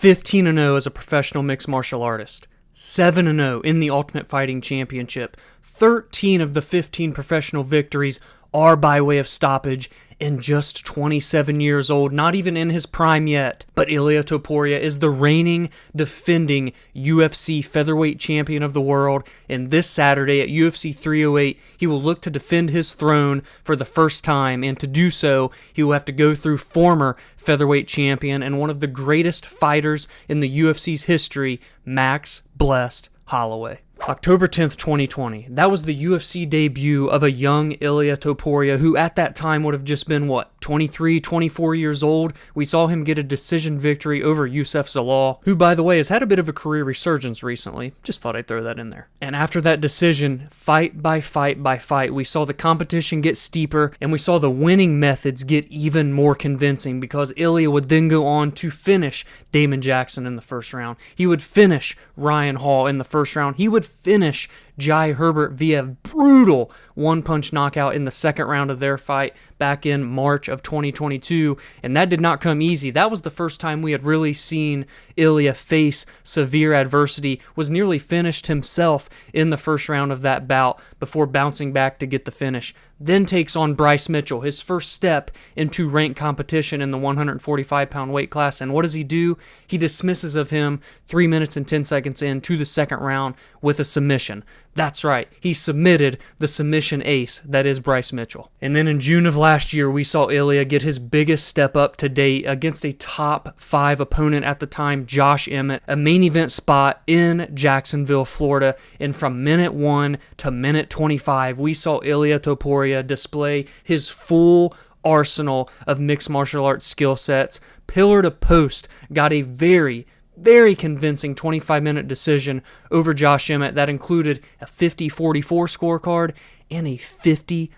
15-0 as a professional mixed martial artist, 7-0 in the Ultimate Fighting Championship. 13 of the 15 professional victories are by way of stoppage, and just 27 years old, not even in his prime yet. But Ilia Topuria is the reigning, defending UFC featherweight champion of the world, and this Saturday at UFC 308, he will look to defend his throne for the first time, and to do so, he will have to go through former featherweight champion and one of the greatest fighters in the UFC's history, Max "Blessed" Holloway. October 10th, 2020. That was the UFC debut of a young Ilia Topuria, who at that time would have just been, 23, 24 years old. We saw him get a decision victory over Youssef Zalal, who, by the way, has had a bit of a career resurgence recently. Just thought I'd throw that in there. And after that decision, fight by fight by fight, we saw the competition get steeper, and we saw the winning methods get even more convincing, because Ilia would then go on to finish Damon Jackson in the first round. He would finish Ryan Hall in the first round. He would finish Jai Herbert via brutal one-punch knockout in the second round of their fight back in March of 2022, and that did not come easy. That was the first time we had really seen Ilia face severe adversity, was nearly finished himself in the first round of that bout before bouncing back to get the finish. Then takes on Bryce Mitchell, his first step into ranked competition in the 145-pound weight class, and what does he do? He dismisses of him 3 minutes and 10 seconds into the second round with a submission. That's right, he submitted the submission ace that is Bryce Mitchell. And then in June of last year, we saw Ilia get his biggest step up to date against a top 5 opponent at the time, Josh Emmett, a main event spot in Jacksonville, Florida. And from minute 1 to minute 25, we saw Ilia Topuria display his full arsenal of mixed martial arts skill sets. Pillar to post, got a very convincing 25-minute decision over Josh Emmett that included a 50-44 scorecard and a 50-42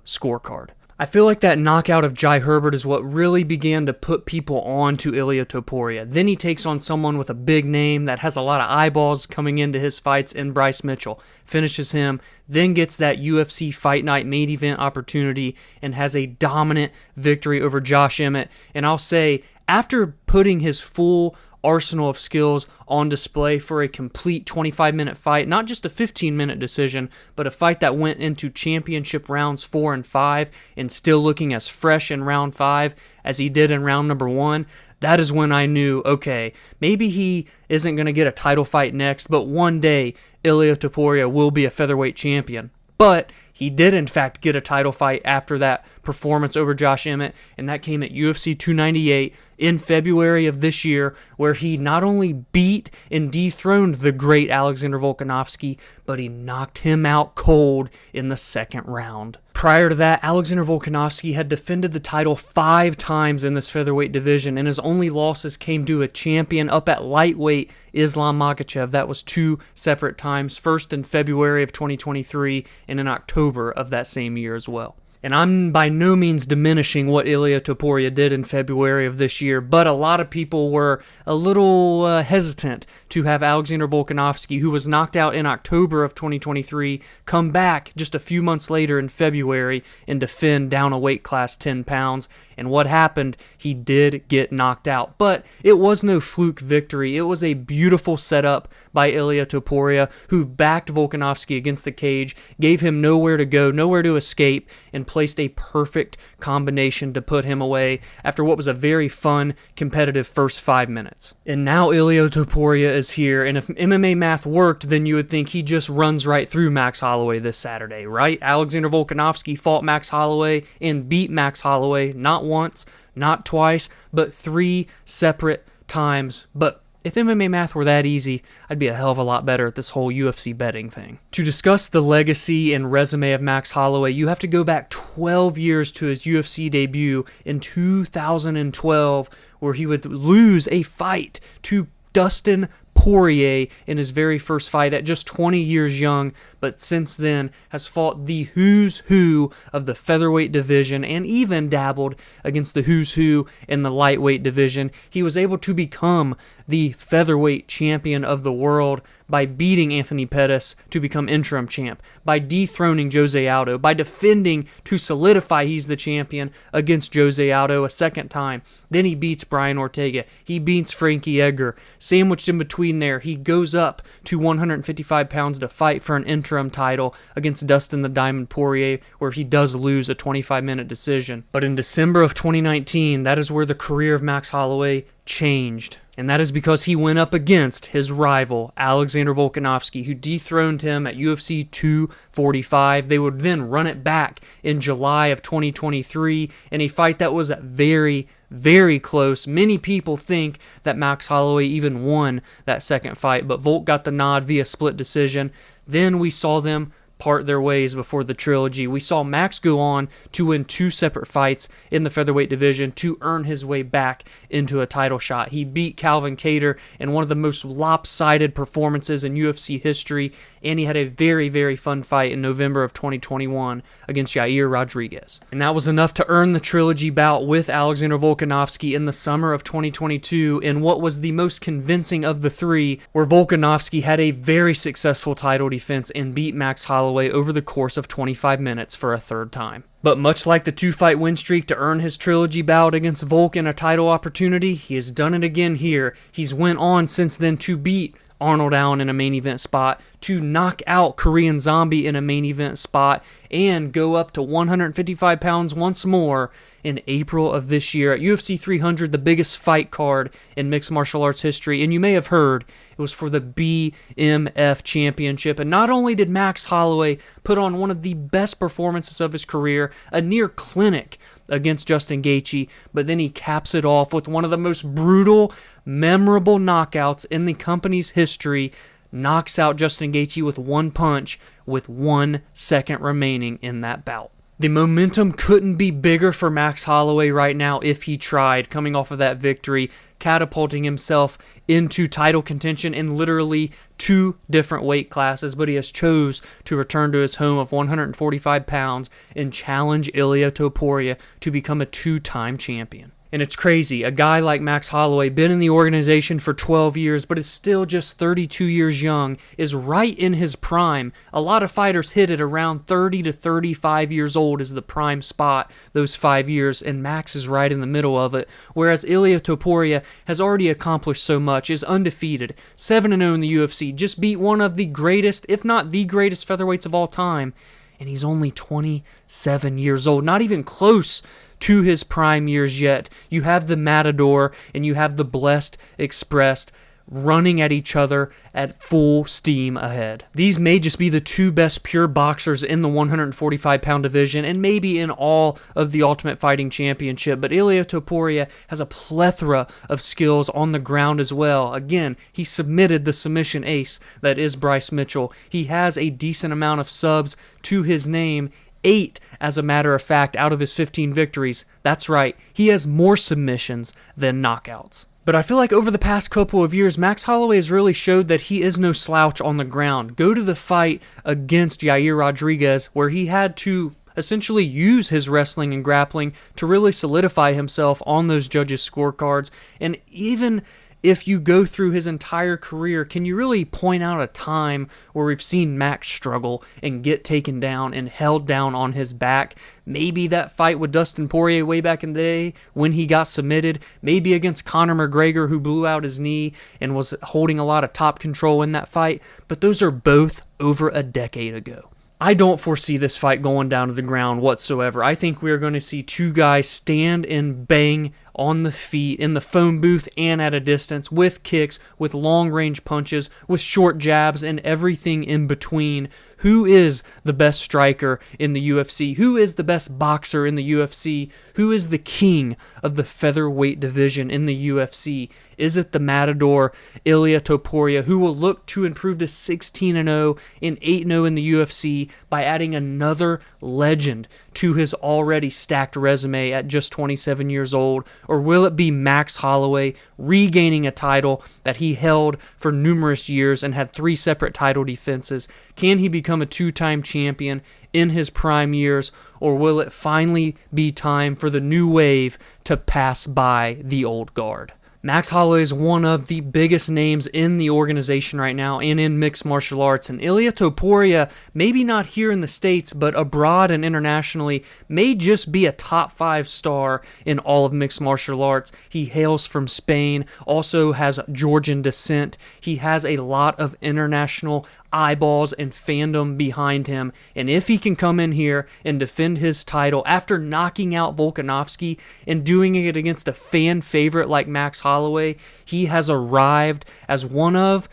scorecard. I feel like that knockout of Jai Herbert is what really began to put people on to Ilia Topuria. Then he takes on someone with a big name that has a lot of eyeballs coming into his fights in Bryce Mitchell, finishes him, then gets that UFC Fight Night main event opportunity and has a dominant victory over Josh Emmett. And I'll say, after putting his full arsenal of skills on display for a complete 25-minute fight, not just a 15-minute decision, but a fight that went into championship rounds 4 and 5 and still looking as fresh in round 5 as he did in round number 1, that is when I knew, okay, maybe he isn't going to get a title fight next, but one day Ilia Topuria will be a featherweight champion. But he did, in fact, get a title fight after that performance over Josh Emmett, and that came at UFC 298 in February of this year, where he not only beat and dethroned the great Alexander Volkanovski, but he knocked him out cold in the second round. Prior to that, Alexander Volkanovski had defended the title 5 times in this featherweight division, and his only losses came to a champion up at lightweight, Islam Makhachev. That was 2 separate times, first in February of 2023 and in October of that same year as well. And I'm by no means diminishing what Ilia Topuria did in February of this year, but a lot of people were a little hesitant to have Alexander Volkanovski, who was knocked out in October of 2023, come back just a few months later in February and defend down a weight class 10 pounds. And what happened? He did get knocked out. But it was no fluke victory. It was a beautiful setup by Ilia Topuria, who backed Volkanovski against the cage, gave him nowhere to go, nowhere to escape, and placed a perfect combination to put him away after what was a very fun, competitive first 5 minutes. And now Ilia Topuria is here, and if MMA math worked, then you would think he just runs right through Max Holloway this Saturday, right? Alexander Volkanovski fought Max Holloway and beat Max Holloway not once, not twice, but 3 separate times. But if MMA math were that easy, I'd be a hell of a lot better at this whole UFC betting thing. To discuss the legacy and resume of Max Holloway, you have to go back 12 years to his UFC debut in 2012, where he would lose a fight to Dustin Poirier in his very first fight at just 20 years young, but since then has fought the who's who of the featherweight division and even dabbled against the who's who in the lightweight division. He was able to become the featherweight champion of the world by beating Anthony Pettis to become interim champ, by dethroning Jose Aldo, by defending to solidify he's the champion against Jose Aldo a second time. Then he beats Brian Ortega. He beats Frankie Edgar. Sandwiched in between there, he goes up to 155 pounds to fight for an interim title against Dustin the Diamond Poirier, where he does lose a 25-minute decision. But in December of 2019, that is where the career of Max Holloway changed. And that is because he went up against his rival, Alexander Volkanovski, who dethroned him at UFC 245. They would then run it back in July of 2023 in a fight that was very, very close. Many people think that Max Holloway even won that second fight, but Volk got the nod via split decision. Then we saw them part their ways before the trilogy. We saw Max go on to win 2 separate fights in the featherweight division to earn his way back into a title shot. He beat Calvin Kattar in one of the most lopsided performances in UFC history, and he had a very, very fun fight in November of 2021 against Yair Rodriguez. And that was enough to earn the trilogy bout with Alexander Volkanovski in the summer of 2022 in what was the most convincing of the 3, where Volkanovski had a very successful title defense and beat Max Holloway over the course of 25 minutes for a third time. But much like the 2-fight win streak to earn his trilogy bout against Volk in a title opportunity, he has done it again here. He's went on since then to beat Arnold Allen in a main event spot, to knock out Korean Zombie in a main event spot, and go up to 155 pounds once more in April of this year at UFC 300, the biggest fight card in mixed martial arts history. And you may have heard it was for the BMF Championship. And not only did Max Holloway put on one of the best performances of his career, a near clinic against Justin Gaethje, but then he caps it off with one of the most brutal, memorable knockouts in the company's history. Knocks out Justin Gaethje with 1 punch with 1 second remaining in that bout. The momentum couldn't be bigger for Max Holloway right now if he tried, coming off of that victory, catapulting himself into title contention in literally 2 different weight classes, but he has chose to return to his home of 145 pounds and challenge Ilia Topuria to become a 2-time champion. And it's crazy. A guy like Max Holloway, been in the organization for 12 years, but is still just 32 years young, is right in his prime. A lot of fighters hit it around 30 to 35 years old is the prime spot, those 5 years, and Max is right in the middle of it. Whereas Ilia Topuria has already accomplished so much, is undefeated, 7-0 in the UFC, just beat one of the greatest, if not the greatest featherweights of all time, and he's only 27 years old, not even close to his prime years yet. You have the Matador and you have the Blessed Expressed running at each other at full steam ahead. These may just be the 2 best pure boxers in the 145-pound division and maybe in all of the Ultimate Fighting Championship, but Ilia Topuria has a plethora of skills on the ground as well. Again, he submitted the submission ace that is Bryce Mitchell. He has a decent amount of subs to his name, 8, as a matter of fact, out of his 15 victories. That's right, he has more submissions than knockouts. But I feel like over the past couple of years, Max Holloway has really showed that he is no slouch on the ground. Go to the fight against Yair Rodriguez, where he had to essentially use his wrestling and grappling to really solidify himself on those judges' scorecards. And even if you go through his entire career, can you really point out a time where we've seen Max struggle and get taken down and held down on his back? Maybe that fight with Dustin Poirier way back in the day when he got submitted. Maybe against Conor McGregor, who blew out his knee and was holding a lot of top control in that fight. But those are both over a decade ago. I don't foresee this fight going down to the ground whatsoever. I think we are going to see 2 guys stand and bang on the feet, in the phone booth and at a distance, with kicks, with long-range punches, with short jabs, and everything in between. Who is the best striker in the UFC? Who is the best boxer in the UFC? Who is the king of the featherweight division in the UFC? Is it the Matador, Ilia Topuria, who will look to improve to 16-0 and 8-0 in the UFC by adding another legend to his already stacked resume at just 27 years old? Or will it be Max Holloway regaining a title that he held for numerous years and had 3 separate title defenses? Can he become a 2-time champion in his prime years, or will it finally be time for the new wave to pass by the old guard? Max Holloway is one of the biggest names in the organization right now and in mixed martial arts, and Ilia Topuria, maybe not here in the States, but abroad and internationally, may just be a top 5 star in all of mixed martial arts. He hails from Spain, also has Georgian descent. He has a lot of international eyeballs and fandom behind him, and if he can come in here and defend his title after knocking out Volkanovski and doing it against a fan favorite like Max Holloway, he has arrived as one of,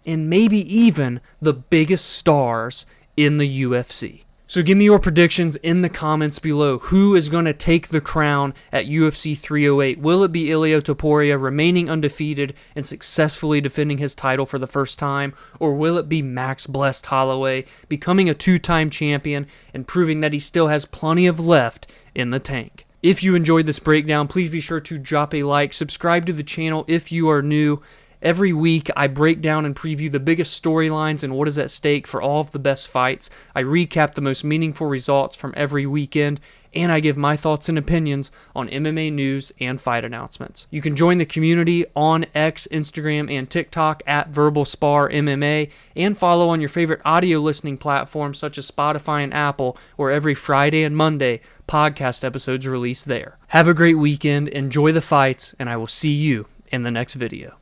and maybe even, the biggest stars in the UFC. So give me your predictions in the comments below. Who is going to take the crown at UFC 308? Will it be Ilia Topuria remaining undefeated and successfully defending his title for the first time? Or will it be Max Blessed Holloway becoming a 2-time champion and proving that he still has plenty of left in the tank? If you enjoyed this breakdown, please be sure to drop a like, subscribe to the channel if you are new. Every week, I break down and preview the biggest storylines and what is at stake for all of the best fights. I recap the most meaningful results from every weekend, and I give my thoughts and opinions on MMA news and fight announcements. You can join the community on X, Instagram, and TikTok at VerbalSparMMA, and follow on your favorite audio listening platforms such as Spotify and Apple, where every Friday and Monday, podcast episodes release there. Have a great weekend, enjoy the fights, and I will see you in the next video.